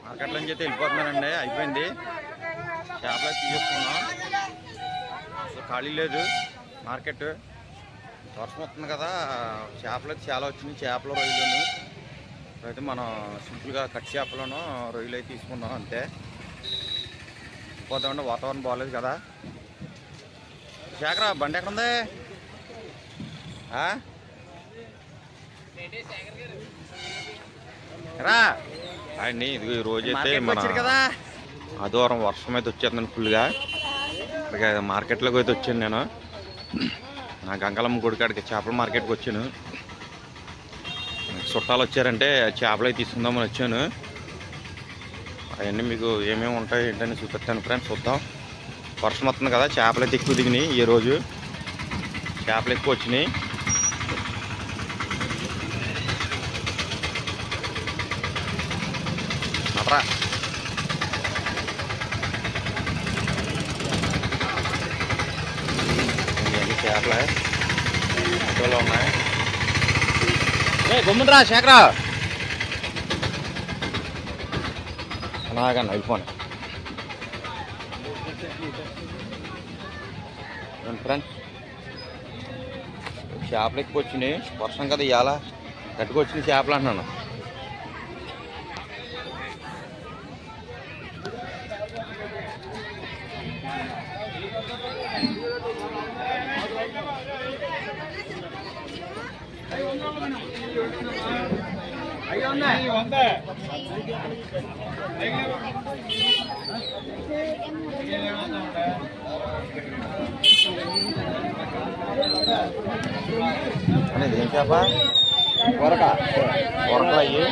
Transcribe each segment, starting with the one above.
Market నుంచి అయితే వెళ్ళిపోతున్నానండి. అయిపోయింది, చేపలు తీసుకున్నాం. అసలు ఖాళీ లేదు మార్కెట్. వర్షం వస్తుంది కదా, చేపలు అయితే చాలా వచ్చినాయి. చేపలు రొయ్యలను అయితే మనం సింపుల్గా కట్ చేపలను రొయ్యలు అయితే తీసుకున్నాం అంతే. పోతామండి, వాతావరణం బాగోలేదు కదా. శేఖరా బండి ఎక్కడ ఉంది? రా అండి. ఇది ఈ రోజైతే మన ఆదివారం వర్షం అయితే వచ్చేస్తుందండి ఫుల్గా. ఇక మార్కెట్లోకి అయితే వచ్చాను నేను. నా గంగలమ్మ గుడికాడికి చేపల మార్కెట్కి వచ్చాను. చుట్టాలు వచ్చారంటే చేపలు అయితే తీసుకుందామని వచ్చాను. అవన్నీ మీకు ఏమేమి ఉంటాయి ఏంటని చూపిస్తాను ఫ్రెండ్స్. చూద్దాం. వర్షం వస్తుంది కదా, చేపలు అయితే ఎక్కువ దిగినాయి. ఈరోజు చేపలు ఎక్కువ వచ్చినాయి. అట్రా చేపలే ఫోటోలో ఉన్నాయి. గమ్మునరా శేఖరా, అలాగన్నా వెళ్ళిపోను ఫ్రెండ్స్. చేపలు ఎక్కువ వచ్చినాయి, వర్షం కదా ఇవాళ. గట్టిగా వచ్చినాయి చేపలు అంటున్నాను. అనేది ఏం చేప? వరకలు అయ్యి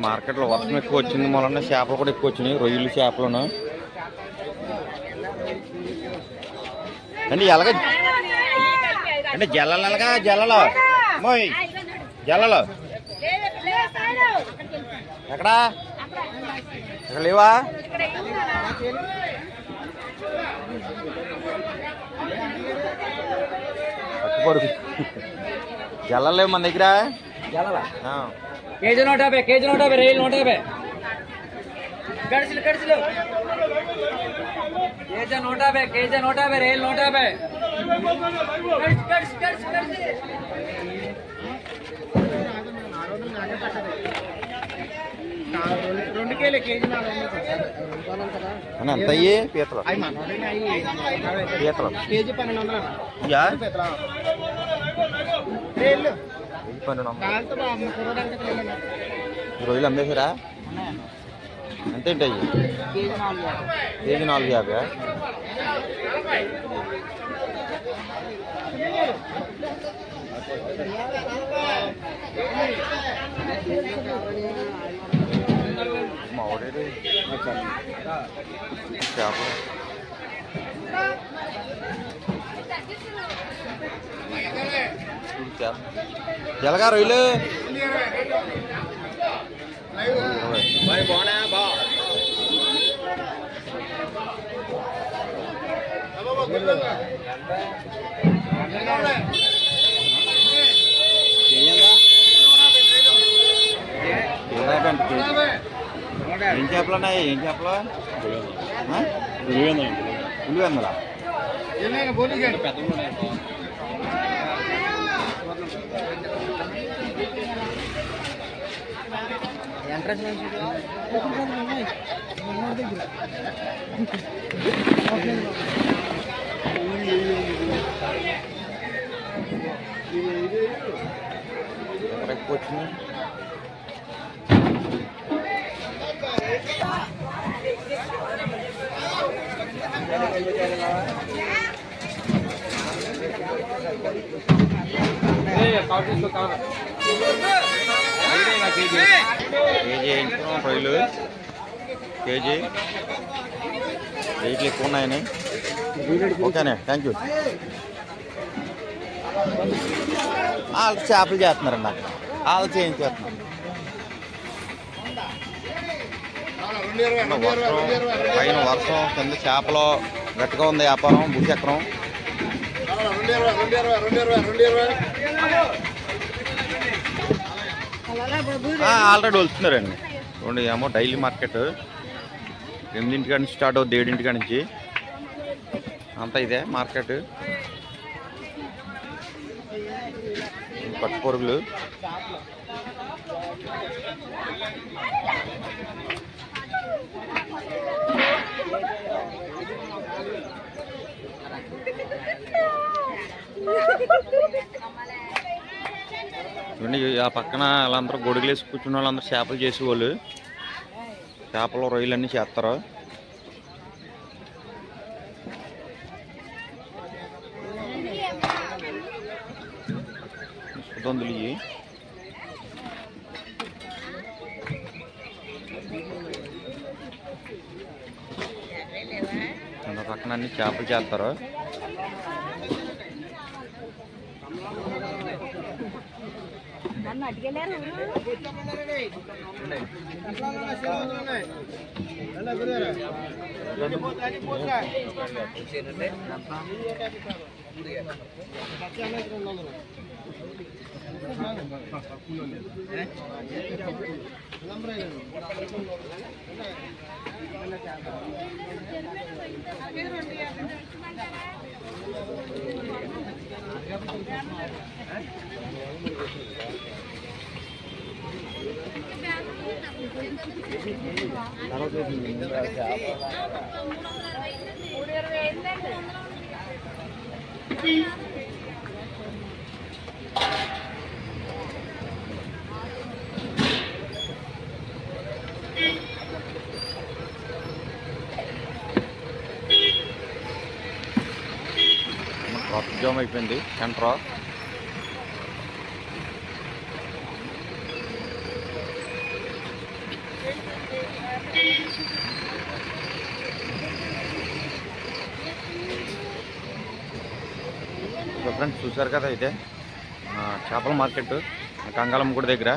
మార్కెట్లో వర్షం ఎక్కువ వచ్చింది మొన్న చేపలు కూడా ఎక్కువ వచ్చినాయి. రొయ్యలు చేపలను అంటే ఎలాగ అంటే జల్లలుగా జల్లలు మోయ్ జల్లలు ఎక్కడా ఎక్కడ లేవా? పట్టుకోడు జల్లలు లేవు మన దగ్గర. కేజీ 150, కేజీ 150, రైలు 150, కడిచిలు కడిచిలు కేజీ 150, కేజీ 150, రైలు 150. రెండు కేజీ కేజీ ఎంత అయ్యి పీతలు? పీతలు కేజీ 1200. 1200. రొయ్యలు అమ్మేసారా? ఎంతేంటి అయ్యి? కేజీ 450. మా ఊరేది చేపలు జలగా రొయ్యలు బాగున్నా బా. ఏం చేపలు ఉన్నాయి? ఏం చేపలు? ఉలివెందలా ఎక్కువ వచ్చినాయి. కేజీ వేయించుకున్నాం రొయ్యలు. కేజీ రేట్లు ఎక్కువ ఉన్నాయని. ఓకేనే, థ్యాంక్ యూ. వాళ్ళు చేపలు చేస్తున్నారండి అక్కడ, వాళ్ళు చేయించేస్తున్నారు. పైన వర్షం, కింద చేపలు గట్టిగా ఉంది వ్యాపారం. భూచక్రం ఆల్రెడీ వస్తున్నారండి. రెండు ఏమో డైలీ మార్కెట్ 8 నుంచి స్టార్ట్ అవుతుంది, 7 నుంచి అంతా ఇదే మార్కెట్. పట్టు పొరుగులు ఆ పక్కన వాళ్ళందరూ గొడుగులేసి కూర్చున్న వాళ్ళందరూ చేపలు చేసేవాళ్ళు. చేపలు రొయ్యలు అన్నీ చేస్తారు. సుగంధులు ఇవి. పక్కన అన్ని చేపలు చేస్తారు. ట్రాఫిక్ జామ్ అయిపోయింది సెంటర్. ఫ్రెండ్స్ చూసారు కదా, ఇదే చేపల మార్కెట్ కంగాలమ్మ గుడి దగ్గర.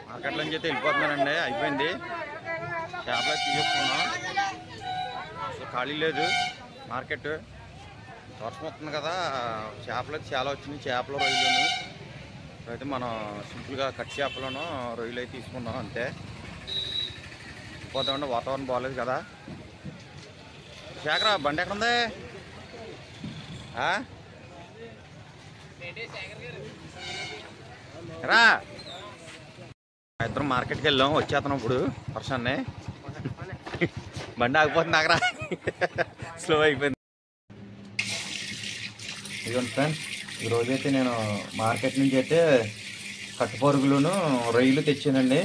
మార్కెట్లో నుంచి అయితే వెళ్ళిపోతున్నానండి. అయిపోయింది, చేపలు తీసుకున్నాం. అసలు ఖాళీ లేదు మార్కెట్. వర్షం వస్తుంది కదా, చేపలు అయితే చాలా వచ్చినాయి. చేపలు రొయ్యలను అయితే మనం సింపుల్గా కట్ చేపలను రొయ్యలు అయితే తీసుకున్నాం అంతే. పోతామండి, వాతావరణం బాగాలేదు కదా. శేఖరా బండి ఎక్కడ ఉంది? రా, ఇద్దరం మార్కెట్కి వెళ్ళాం. వచ్చేస్తున్నాం ఇప్పుడు. వర్షాన్ని బండి ఆగిపోతుంది అక్కడ, స్లో అయిపోయింది. ఇదిగోండి ఫ్రెండ్స్, ఈరోజైతే నేను మార్కెట్ నుంచి అయితే కట్టుపరుగులను రొయ్యలు తెచ్చానండి.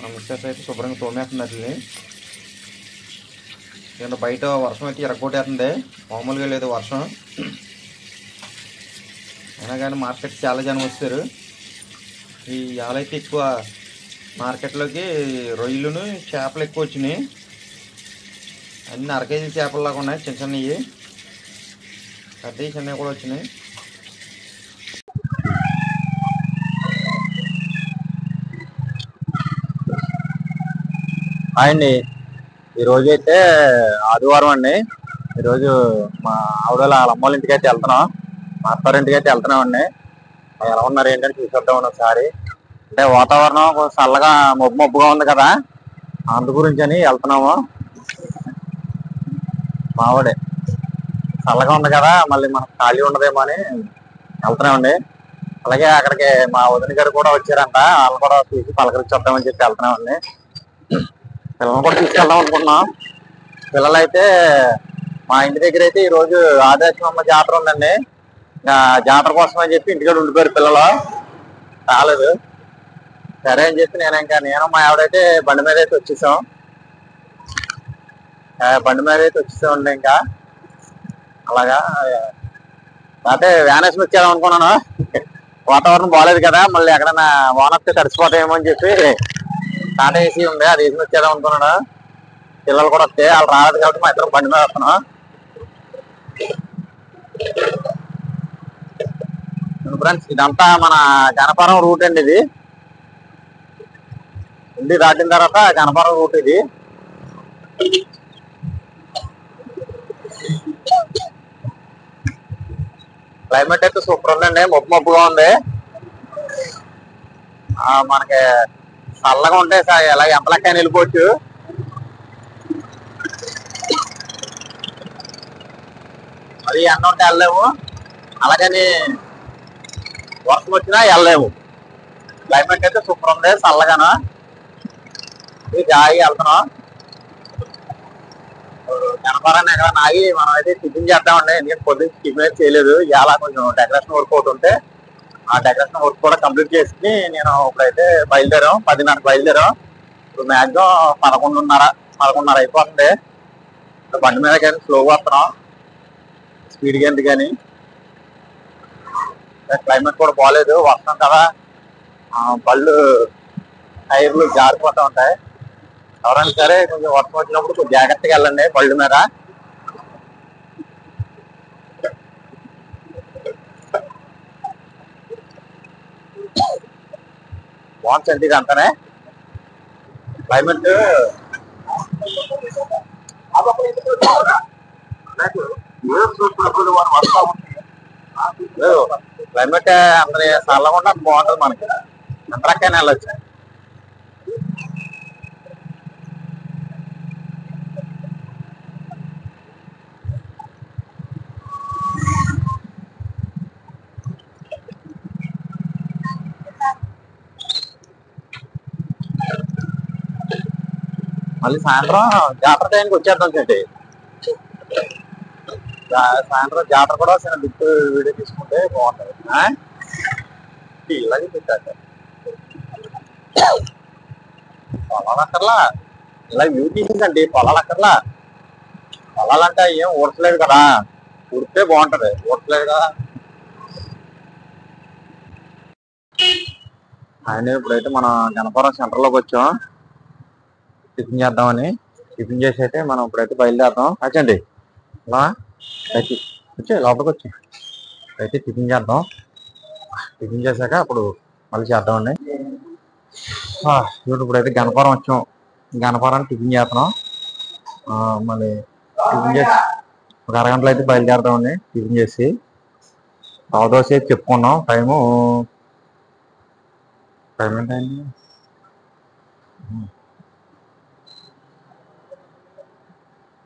మా మిస్సెస్ అయితే శుభ్రంగా తోమేస్తున్నది. నేను బయట వర్షం అయితే ఎరగొట్టేస్తుంది, మామూలుగా లేదు వర్షం. అయినా కానీ మార్కెట్ చాలా జనం వస్తారు. ఈ యాలైతే ఎక్కువ మార్కెట్లోకి రొయ్యలను చేపలు ఎక్కువ వచ్చినాయి. అన్నీ అరకేజీ చేపల్లాగా ఉన్నాయి, చిన్న చిన్నవి. పెద్దవి చిన్నవి కూడా వచ్చినాయి. అండి ఈరోజు అయితే ఆదివారం అండి. ఈరోజు మా ఆవిడ వాళ్ళ అమ్మోళ్ళ ఇంటికి అయితే వెళ్తున్నాం, మా అత్తారింటికి అయితే వెళ్తున్నామండి. ఎలా ఉన్నారు ఏంటంటే చూసేద్దామని ఒకసారి. అంటే వాతావరణం కొంచెం చల్లగా మబ్బుగా ఉంది కదా, అందు గురించి అని వెళ్తున్నాము. మావాడే చల్లగా ఉంది కదా, మళ్ళీ మనకు ఖాళీ ఉండదేమో అని వెళ్తున్నామండి. అలాగే అక్కడికి మా వదిన గారు కూడా వచ్చారంట, వాళ్ళు కూడా చూసి పలకరించేద్దామని చెప్పి వెళ్తున్నామండి. పిల్లల్ని కూడా తీసుకెళ్దాం అనుకుంటున్నాం. పిల్లలైతే మా ఇంటి దగ్గర అయితే ఈరోజు ఆదిలక్ష్మమ్మ జాతర ఉందండి. జాతర కోసం అని చెప్పి ఇంటికాడ ఉండిపోయారు పిల్లలు, రాలేదు. సరే అని చెప్పి నేను మా ఆవిడైతే బండి మీద అయితే వచ్చేసాం. ఉండే ఇంకా అలాగా అంటే వ్యాన్ వేసుకుని వచ్చేదాం అనుకున్నాను. వాతావరణం బాగాలేదు కదా, మళ్ళీ ఎక్కడైనా వానొస్తే తడిసిపోతాయేమో అని చెప్పి టాటా ఏసీ ఉంది, అది వేసుకుని వచ్చేదాం అనుకున్నాను. పిల్లలు కూడా వస్తే వాళ్ళు రాలేదు కాబట్టి మా ఇద్దరం బండి మీద వస్తున్నాం. ఫ్రెండ్స్ ఇదంతా మన గణపురం రూట్ అండి. ఇది దాటిన తర్వాత గణపురం రూట్ ఇది. క్లైమేట్ అయితే సూపర్ ఉందండి, మబ్బుగా ఉంది. మనకి చల్లగా ఉంటే ఎలా ఎంతలెక్కని వెళ్ళిపోవచ్చు. మరి ఎండ ఉంటే వెళ్ళలేము, అలాగని వర్షం వచ్చినా వెళ్ళలేము. క్లైమేట్ అయితే సూపర్ ఉంది, చల్లగాను. ఇది జాయి వెళ్తున్నాం. గణపరాన్ని ఎక్కడ ఆగి మనం అయితే టిఫిన్ చేద్దామండి, ఎందుకంటే పొద్దున్న టిఫిన్ అయితే చేయలేదు. ఇలా కొంచెం డెకరేషన్ వర్క్ ఒకటి ఉంటే ఆ డెకరేషన్ వర్క్ కూడా కంప్లీట్ చేసుకుని నేను ఇప్పుడైతే బయలుదేరాం. 10:30 బయలుదేరాం. ఇప్పుడు మ్యాక్సిమం 11:30 అయిపోతుంది. బండి మీద కానీ స్లోగా వస్తున్నాం, స్పీడ్గా ఎందుకు కానీ. క్లైమేట్ కూడా బాగాలేదు, వర్షం కదా, బళ్ళు టైర్లు జారిపోతూ ఉంటాయి. ఎవరైనా సరే కొంచెం వర్షం వచ్చినప్పుడు కొంచెం జాగ్రత్తగా వెళ్ళండి బళ్ళు మీద. బాగుంది ఇది అంతానే క్లైమేట్. క్లైమేట్ అందరి చల్లగా ఉంటే బాగుంటుంది మనకి, ఎంతకైనా వెళ్ళొచ్చు. మళ్ళీ సాయంత్రం జాతర టైంకి వచ్చేద్దాం చెండి. సాయంత్రం జాతర కూడా చిన్న బిట్టు వీడియో తీసుకుంటే బాగుంటుంది. ఇలాగే పెట్టాక పొలాలు అక్కర్లా, ఇలా వ్యూ తీసిందండి. పొలాలు అక్కర్లా, పొలాలంటే ఏం ఊడట్లేదు కదా, ఉడితే బాగుంటది, ఊడట్లేదు కదా. ఆయన ఇప్పుడైతే మనం గణపురం సెంటర్లోకి వచ్చాం, టిఫిన్ చేద్దామని. టిఫిన్ చేసి అయితే మనం ఇప్పుడైతే బయలుదేరుతాం. వచ్చండి అలా అయితే వచ్చే లోపలికి వచ్చి అయితే టిఫిన్ చేద్దాం. టిఫిన్ చేశాక అప్పుడు మళ్ళీ చేద్దామండి. ఇప్పుడైతే గణపురం వచ్చాం, గణపురాన్ని టిఫిన్ చేస్తున్నాం. మళ్ళీ టిఫిన్ చేసి ఒక అరగంటలో అయితే బయలుదేరుతామండి. టిఫిన్ చేసి దోశ చెప్పుకున్నాం. టైం ఏంటండి,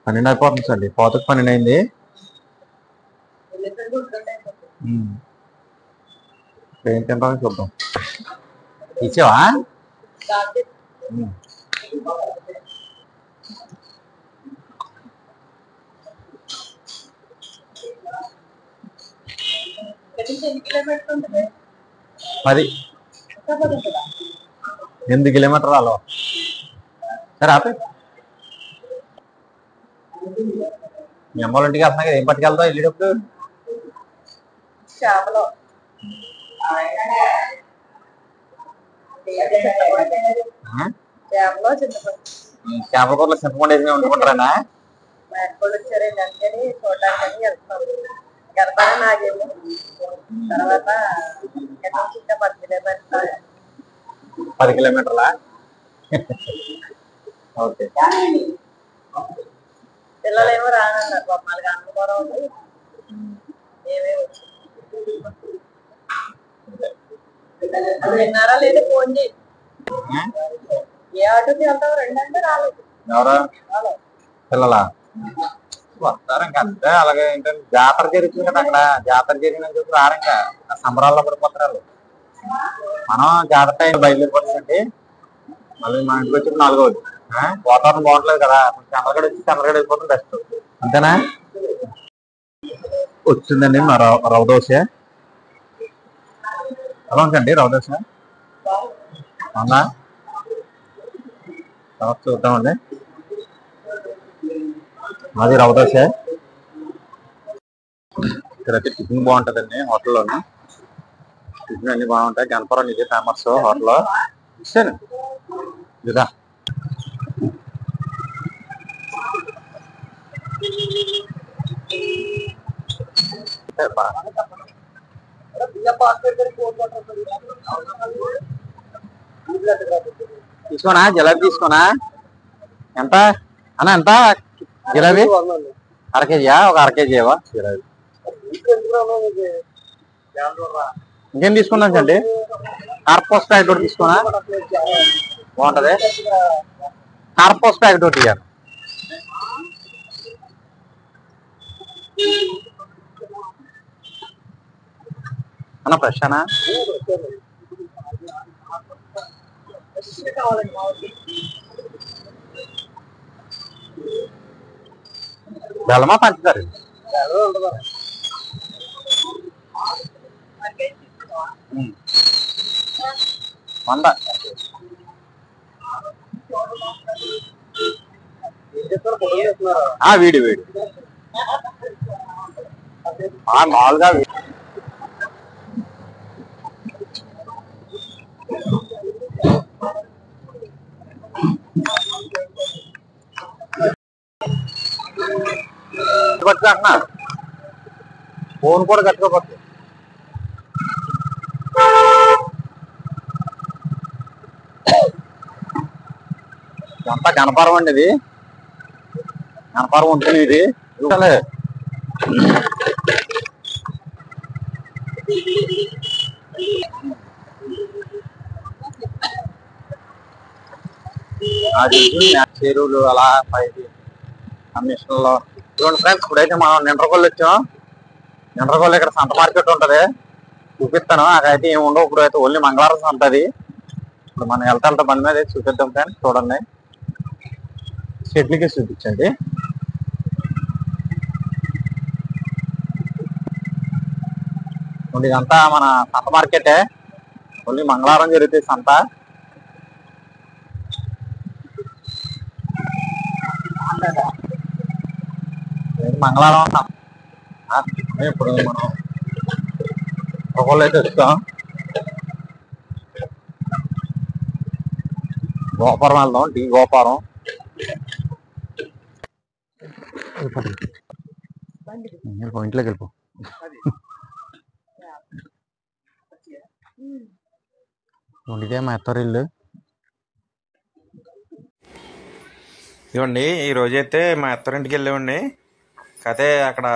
12 అయిపోతుంది సార్. పోతకు 12 అయింది. ఏం తింటామో చూద్దాం. ఇచ్చావా? మరి 8 కిలోమీటర్లు సరే ఆపే. మీ అమ్మ వాళ్ళ ఇంటికి వెళ్తున్నా కదా, ఏం పట్టుకెళ్తావు వెళ్ళేటప్పుడు? చేపలు, చేపల కూరలో చింతపండు వేసి వండుకుంటారా? తర్వాత 10 కిలోమీటర్లా? ఓకే. పిల్లలేమో రానన్నారు పాప, వాళ్ళకి అన్నకూర ఉంది, ఏమే వచ్చి విన్నారా లేదా ఫోన్ చేయి. ఏ ఆటోకి వెళ్తావు? 2 అంటే రాలేదు. ఎవరా పిల్లలా? వస్తారు ఇంకా అంతే. అలాగే ఏంటంటే జాతర జరుగుతుంది కదా అక్కడ, జాతర జరిగిన చెప్పి రారు, ఇంకా సంబరాల్లో పడిపోతారు. మనం జాతర టైం బయలుదేరిపోతుందండి. మళ్ళీ మన ఇంటికి వచ్చి 4వ వాతావరణం బాగుంటలేదు కదా, చంద్రగడ వచ్చి చంద్రగడ వెళ్ళిపోతుంది బెస్ట్. అంతేనా? వచ్చిందండి మా రవ దోశ. ఎలా ఉందండి రవ దోశ? అవునా తర్వాత చూద్దామండి. మాది రవ్వ దోశ. ఇక్కడైతే టిఫిన్ బాగుంటుందండి హోటల్లోనే. టిఫిన్ అన్ని బాగుంటాయి. గణపురం ఇది ఫేమస్ హోటల్. ఇస్తాను ఇదా తీసుకోనా జిలేబీ తీసుకోనా? ఎంత అన్న ఎంత జిలేబీ? అర కేజీయా? ఒక అర కేజీ ఇవ్వ జిలేబీ. ఇంకేం తీసుకున్నాం అండి? కార్పోస్ ప్యాకెట్ ఒకటి తీసుకోనా? బాగుంటది. కార్పోస్ ప్యాకెట్ ఒకటి ఇవ్వాలి. అన్న ఫ్రెష్ అనా? బెల్లమా పంచదార? 100. వీడి మామూలుగా పట్టుకుంటున్నా. ఫోన్ కూడా కట్టుకోపోతుంది. ఇదంతా గణపరం అండి. ఇది గణపరం ఉంటుంది. ఇది అది చెరువులు అలా పైకి కమిషన్లో చూడండి ఫ్రెండ్స్. ఇప్పుడైతే మనం నిండ్రగొల్లు వచ్చాం. నిండ్రగొల్లు ఇక్కడ సంత మార్కెట్ ఉంటది, చూపిస్తాను. అక్కడైతే ఏమి ఉండవు. ఇప్పుడు అయితే ఓన్లీ మంగళవారం సంత అది. ఇప్పుడు మనం వెళ్తా బండి మీద చూపిద్దాం ఫ్రెండ్స్. చూడండి, చెట్లకి చూపించండి. ఇదంతా మన సంత మార్కెటే. ఓన్లీ మంగళవారం జరుగుతుంది సంత. మంగళవారం ఉంటాం. ఇప్పుడు మనం ఒకళ్ళు అయితే వచ్చాం. గోపురం వెళ్దాం. టీ గోపురం. ఇంట్లోకి వెళ్ళిపో. ఇదే మా అత్తరిల్లు. ఇవ్వండి, ఈ రోజైతే మా అత్తరింటికి వెళ్ళామండి. కాకపోతే అక్కడ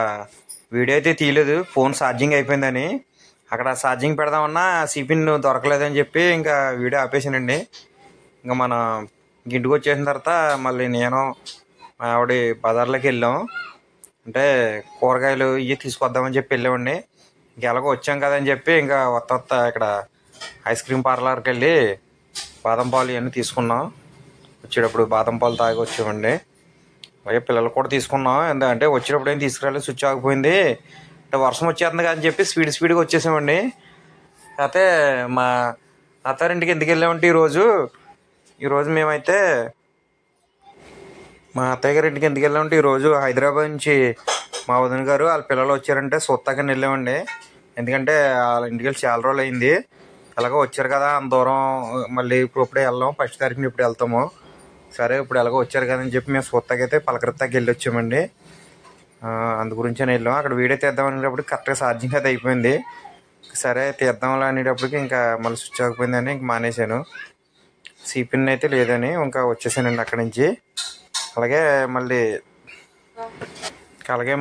వీడియో అయితే తీయలేదు, ఫోన్ ఛార్జింగ్ అయిపోయిందని. అక్కడ ఛార్జింగ్ పెడదామన్నా సిపిన్ దొరకలేదని చెప్పి ఇంకా వీడియో ఆపేసానండి. ఇంకా మన ఇంటికి వచ్చేసిన తర్వాత మళ్ళీ నేను మా ఆవిడ బజార్లోకి వెళ్ళాం. అంటే కూరగాయలు ఇవి తీసుకొద్దామని చెప్పి వెళ్ళామండి. ఇంక ఎలాగో వచ్చాం కదని చెప్పి ఇంకా కొత్త ఇక్కడ ఐస్ క్రీమ్ పార్లర్కి వెళ్ళి బాదం పాలు ఇవన్నీ తీసుకున్నాం. వచ్చేటప్పుడు బాదం పాలు తాగి వచ్చామండి. అయ్యే పిల్లలు కూడా తీసుకున్నాం. ఎందుకంటే వచ్చేటప్పుడు ఏం తీసుకురాలేదు, స్విచ్ ఆగిపోయింది. అంటే వర్షం వచ్చేస్తుంది అని చెప్పి స్పీడ్గా వచ్చేసామండి. అయితే మా అత్తారింటికి ఎందుకు వెళ్ళామంటే ఈరోజు మేమైతే మా అత్తయ్య గారి ఇంటికి ఎందుకు వెళ్ళామంటే ఈరోజు హైదరాబాద్ నుంచి మా వదిన గారు వాళ్ళ పిల్లలు వచ్చారంటే చూస్తాకని వెళ్ళామండి. ఎందుకంటే వాళ్ళ ఇంటికి వెళ్ళి చాలా రోజులు అయింది. ఎలాగో వచ్చారు కదా అంత దూరం, మళ్ళీ ఇప్పుడే వెళ్దాం, 1వ తారీఖున ఇప్పుడు వెళ్తాము. సరే ఇప్పుడు ఎలాగో వచ్చారు కదా అని చెప్పి మేము చూస్తాకైతే పలకరిస్తాకి వెళ్ళి వచ్చామండి. అందు గురించి వెళ్ళాం. అక్కడ వీడియో తీద్దాం అనేటప్పుడు కరెక్ట్గా ఛార్జింగ్ అయితే అయిపోయింది. సరే తీద్దాం అనేటప్పటికి ఇంకా మళ్ళీ స్విచ్ ఆగిపోయిందని ఇంక మానేశాను. సిపిన్ అయితే లేదని ఇంకా వచ్చేసానండి అక్కడి నుంచి. అలాగే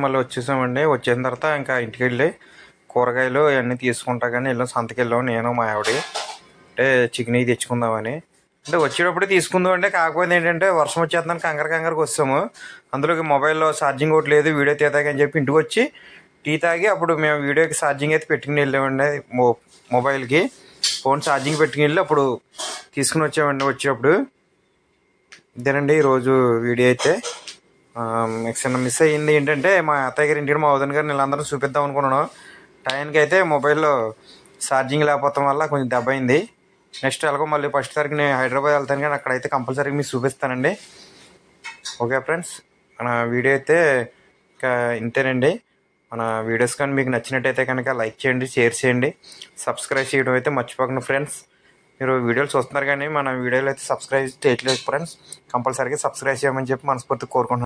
మళ్ళీ వచ్చేసామండి. వచ్చేసిన తర్వాత ఇంకా ఇంటికి వెళ్ళి కూరగాయలు ఇవన్నీ తీసుకుంటా కానీ వెళ్ళాం. సంతకి వెళ్ళాం నేను మా ఆవిడ. అంటే చికెన్ ఇవి తెచ్చుకుందామని. అంటే వచ్చేటప్పుడు తీసుకుందాం అంటే కాకపోతే ఏంటంటే వర్షం వచ్చేద్దాం కంగారుకి వస్తాము. అందులోకి మొబైల్లో ఛార్జింగ్ ఒకటి లేదు, వీడియో తీతాకని చెప్పి ఇంటికి వచ్చి టీ తాగి అప్పుడు మేము వీడియోకి ఛార్జింగ్ అయితే పెట్టుకుని వెళ్ళామండి. మొబైల్కి ఫోన్ ఛార్జింగ్ పెట్టుకుని వెళ్ళి అప్పుడు తీసుకుని వచ్చామండి. వచ్చేటప్పుడు ఇదేనండి ఈరోజు వీడియో అయితే. చిన్న మిస్ అయ్యింది ఏంటంటే మా అత్తయ్య గారి ఇంటికి మా వదిన గారిని వీళ్ళందరూ చూపిద్దాం అనుకున్నాను. టైంకి అయితే మొబైల్లో ఛార్జింగ్ లేకపోవడం వల్ల కొంచెం దెబ్బ అయింది. నెక్స్ట్ ఎలాగో మళ్ళీ ఫస్ట్ తారీఖు నేను హైదరాబాద్ వెళ్తాను కానీ అక్కడైతే కంపల్సరీగా మీకు చూపిస్తానండి. ఓకే ఫ్రెండ్స్, మన వీడియో అయితే ఇంకా ఇంతేనండి. మన వీడియోస్ కానీ మీకు నచ్చినట్టయితే కనుక లైక్ చేయండి, షేర్ చేయండి, సబ్స్క్రైబ్ చేయడం అయితే మర్చిపోకండి ఫ్రెండ్స్. మీరు వీడియోలు చూస్తున్నారు కానీ మన వీడియోలు అయితే సబ్స్క్రైబ్ చేయట్లేదు ఫ్రెండ్స్. కంపల్సరీగా సబ్స్క్రైబ్ చేయమని చెప్పి మనస్ఫూర్తిగా కోరుకుంటున్నాను.